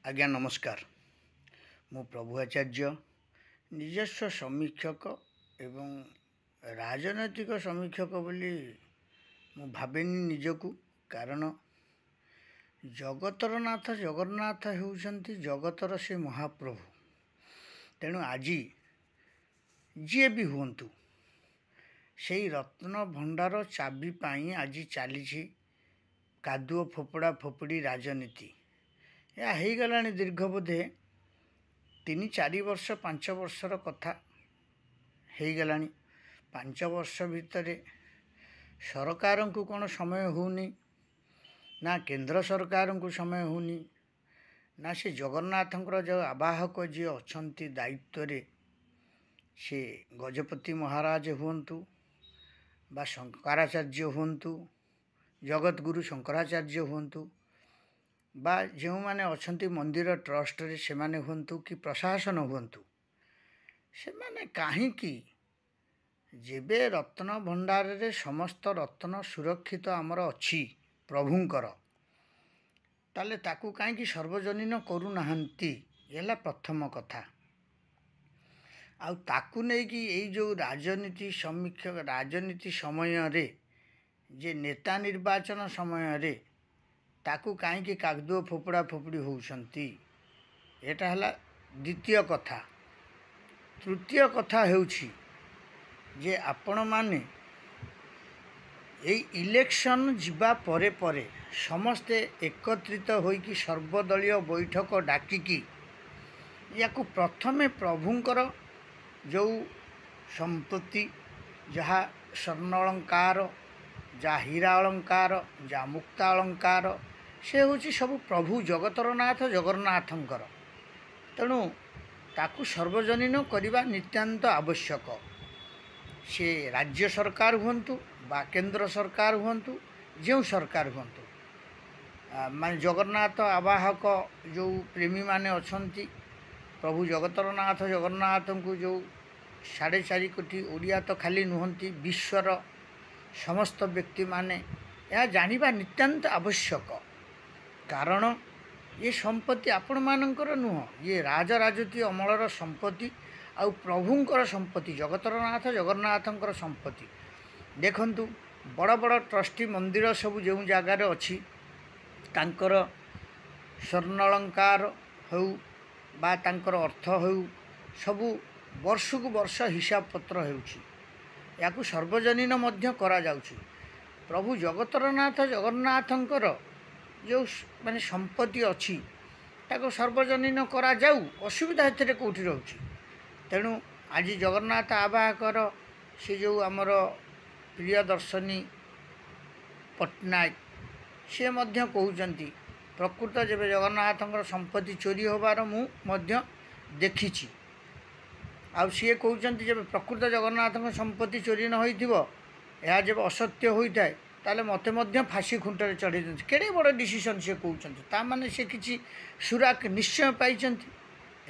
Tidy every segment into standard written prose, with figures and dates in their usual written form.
आज्ञा नमस्कार। मु प्रभु आचार्य निजस्व समीक्षक एवं राजनैतिक समीक्षक बोली मु भावेनी निजकू। कारण जगतर नाथ जगन्नाथ होउछंती जगतर से महाप्रभु। तेणु आज जी भी हुंतु से रत्न भंडार चाबी पाई आज चली कादुओ फोपड़ा फोपड़ी राजनीति। यह हो गला दीर्घ बोधे 3-4 वर्ष 5 वर्षर कथा हो गला। 5 वर्ष भितर सरकार को कौन समय होनी ना केंद्र सरकार को समय होनी ना से जगन्नाथंकर जो आवाहक जी अच्छा दायित्व से गजपति महाराज हुंतु बा शंकराचार्य हुंतु जगतगुरु शंकराचार्य हुंतु बा जो माने अच्छा मंदिर ट्रस्ट रे से माने हुंतु कि प्रशासन हुंतु से माने कहीं जेबे रत्न भंडार रे समस्त रत्न सुरक्षित आमर अच्छी प्रभुंकर ताले ताकू कहीं सर्वजनीन करू नाहंती। यला प्रथम कथा। आउ ताकू नहीं कि यही जो राजनीति समीक्षक राजनीति समय रे जे नेता निर्वाचन समय रे ताकू कहीं कागदुओ फोपड़ा फोपड़ी होउछंती। एटा हला द्वितीय कथा। तृतीय कथा हेउछि जे आपण माने यही इलेक्शन जीवा परे परे समस्ते एकत्रित होइकी सर्वदलीय बैठक डाकिकी याकू प्रथमे प्रभुंकर जो संपत्ति जहाँ स्वर्ण अलंकार जा हीरा अलंकार जा मुक्ता अलंकार से हूँ सब प्रभु जगतर नाथ जगन्नाथंकर। तेणु ताकू सर्वजनीन करने नित्यांत आवश्यक। से राज्य सरकार हुंतु बा केंद्र सरकार हुंतु जो सरकार हुंतु मान जगन्नाथ आवाहक जो प्रेमी माने अछंती प्रभु जगतर नाथ जगन्नाथ को जो 4.5 कोटी ओडिया तो खाली नुहंती विश्वर समस्त व्यक्ति माने यह जानिबा नित्यांत आवश्यक। कारण ये संपत्ति आपण मानकर नुह ये राजराजती अमलर संपत्ति आउ प्रभुंकर संपत्ति जगतरनाथ जगन्नाथंकर संपत्ति। देखंतु बड़ बड़ ट्रस्टी मंदिर सब जो जगार अच्छी तांकर स्वर्ण अलंकार हो बा तांकर अर्थ हो सबु वर्ष को वर्ष हिसाब पत्र होउछि। याकू सर्वजनीन मध्य करा जाउछि। प्रभु जगतरनाथ जगन्नाथंकर जो माने संपत्ति अच्छी ताको सर्वजनीन करा जाऊ असुविधा एथिरे कोठी रहउछि। तेणु आज जगन्नाथ आवाहकर से जो आमर प्रिय दर्शनी पट्टनायक से मध्य कहउचंती प्रकृत जेबे जगन्नाथंकर संपत्ति चोरी होबार मु मध्य देखिछि। आउ सी कहते जब प्रकृत जगन्नाथ संपत्ति चोरी न होइथिबो यह जब असत्य होता है ताले मते मध्य फांसी खुंटर चढ़े दिखाई केड़े बड़ डिसीजन से कहते ता माने से किसी सुराक निश्चय पाई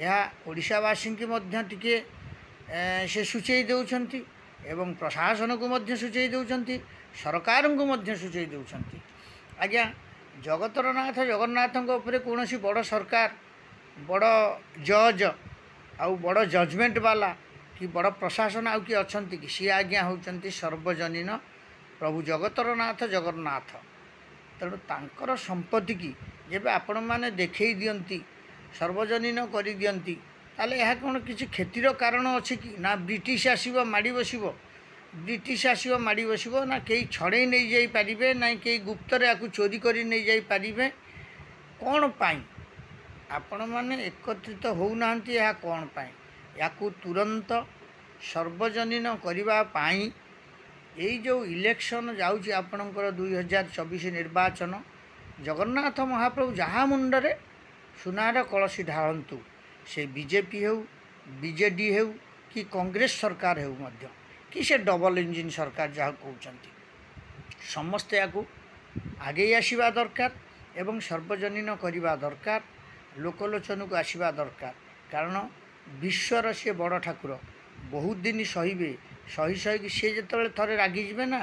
यह ओडिशावासी की मध्य टिके से सूचई दउछंती एवं प्रशासन को मध्य सूचई दउछंती सरकार को मध्य सूचई दउछंती। आज्ञा जगतरनाथ जगन्नाथंक उपरे कोनोसी बड़ सरकार बड़ जज आउ बड़ जजमेंट वाला कि बड़ प्रशासन आउ कि अच्छी कि सी आज्ञा होती सर्वजनीन प्रभु जगतरनाथ जगन्नाथ। तेणु तांकर संपत्ति की जब आपण मैंने देखई दियंती सर्वजनीन कर दियंती ताले यह कौन किसी क्षतिर कारण अच्छी कि ना ब्रिटिश आसीबो माड़ी बसिबो ब्रिटिश आसीबो माड़ी बसिबो ना कई छड़े नहीं जाई पारिबे ना कई गुप्तर या चोरी करी नहीं जाई पारिबे कौन पाई आपण माने एकत्रित होना यह कौन पाई याकू तुरंत सर्वजनीन करबा पाई यही जो इलेक्शन जाउची आपणकर 2024 निर्वाचन जगन्नाथ महाप्रभु जहाँ मुंडरे सुनार कलसी ढालतु से बीजेपी हो बीजेडी हो कि कांग्रेस सरकार हो मध्य कि से डबल इंजिन सरकार जहाँ कहते समस्ते याकू आगे आसवा दरकार एवं सर्वजनीन करवा दरकार लोकलोचन को आसवा दरकार। कारण विश्वर से बड़ ठाकुर बहुत दिन सहीबे सही सही सी जो थे रागिजे ना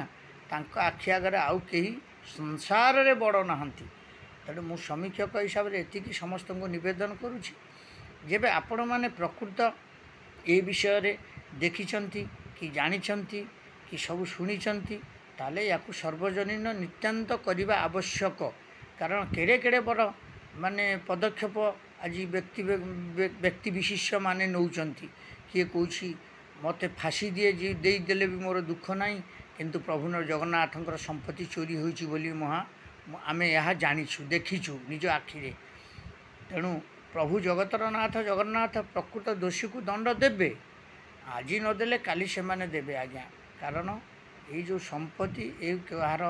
तांको आखि आगे आउ कहीं संसार रे बड़ नहांती। तेणु मु समीक्षक हिसाब से एति समस्त को निवेदन करुँची जेबे आपण मैंने प्रकृत ए विषय रे देखिछंती कि जानिछंती कि सब शुणिछंती ताले याकु सर्वजनीन नित्यांत करने आवश्यक कारण केड़े केड़े बड़ माने पदक्षेप आज व्यक्ति विशिष्ट माने नौचंती किए कौची मते फाँसी दिए देदेले भी मोर दुख ना किंतु प्रभु जगन्नाथंकर संपत्ति चोरी होइछि बोली आमे यहाँ जानिछु देखिछु निज आखिरे तेणु प्रभु जगतर नाथ जगन्नाथ प्रकृत दोषी को दंड देबे आज नदेले काली से माने देबे आज्ञा कारण ये जो संपत्ति ये कहार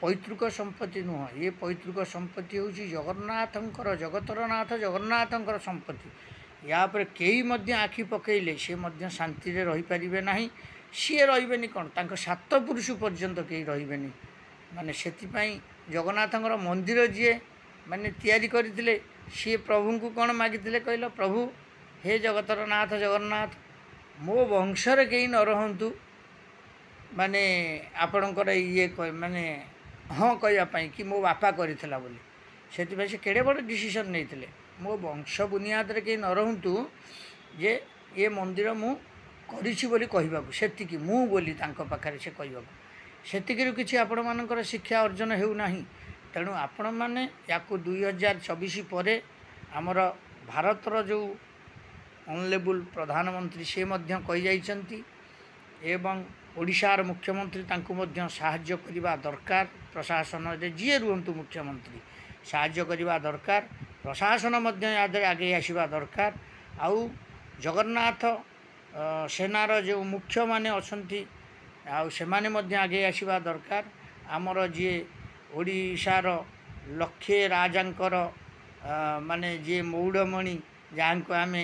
पैतृक संपत्ति नुह ये पैतृक संपत्ति हूँ जगन्नाथंकर जगतर नाथ जगन्नाथंकर संपत्ति या पर कई मध्य आखि पकईले सी मध्य शांति रे रही पारिबे नाही सी रहिबेनी कौन तांको सात पुरुष पर्यंत कई रहिबेनी माने सेतिपाई जगन्नाथंकर मंदिर जी माने तैयारी करथिले सी प्रभु को कौन मागिथिले कहल प्रभु हे जगतर नाथ जगन्नाथ मो वंशर कई न रहंतु माने आपणकर ये माने हाँ कहवाई कि मो बापा करथिला बोली सेतिपाई से केड़े बड़ डिसीजन नैथिले मो वंश बुनियाद रे कई न रहंतु जे ये मंदिर मु करिछि बोली कहबाकू सेतिकी मु बोली तांको पाखरे से कहबाकू सेतिकिरु किछि आपण मानकर शिक्षा अर्जन हेउ नाही तेणु आपण माने याकू 2024 परे आमर भारतर जो ऑनरेबल प्रधानमंत्री से मध्य कहि जाइछंती एवं ओडिशार मुख्यमंत्री तांको मध्य साहाय्य करिबा दरकार प्रशासन रे जे रुहंतु मुख्यमंत्री साहाय्य करिबा दरकार प्रशासन मध्य यादे आगे आसीबा दरकार आउ जगन्नाथ सेनार जो मुख्य माने अछंती आउ से माने मध्य आगे आसीबा दरकार आमर जे ओडिशार लक्षे राजांकर माने जे मौड़मणि जहाँ को आमे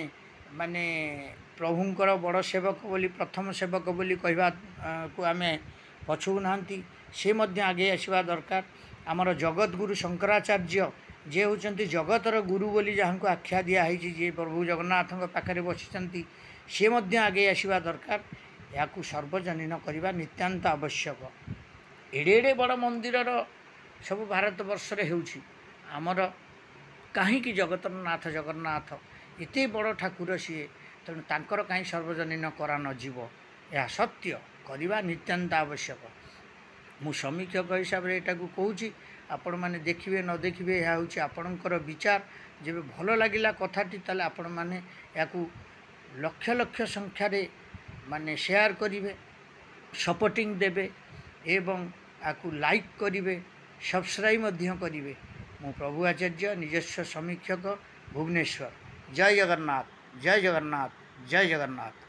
माने प्रभुंकर बड़ सेवक बोली प्रथम सेवक बोली कहवा को आमे पछू नांती से मध्य आगे आसीबा दरकार आमर जगत गुरु शंकराचार्य जे होचंती जगतर गुरु बोली जहाँ को आख्या दिया है जे प्रभु जगन्नाथ पाखरे बसिचंती से मध्य आगे आसीबा दरकार याकू सर्वजनीन करने नित्यांत आवश्यक एड़े एड़े बड़ मंदिर सब भारत वर्ष रे हेउछि आमर कहीं जगतर नाथ जगन्नाथ एते बड़ ठाकुर सी तेणु तांकर कहीं सर्वजनीन करा न जीव यह सत्य करवा नित्यांत आवश्यक मु समीक्षक हिसाब से यहाँ कहूँ आपण मैंने देखिए न देखिए यह हूँ आपणकर विचार जब भल लगिला कथाटी ताले आपण मैंने या लक्ष लक्ष संख्यार माने शेयर करेंगे सपोर्टिंग देवे एवं आपको लाइक करेंगे सब्सक्राइब करेंगे मु प्रभु आचार्य निजस्व समीक्षक भुवनेश्वर जय जगन्नाथ जय जगन्नाथ जय जगन्नाथ।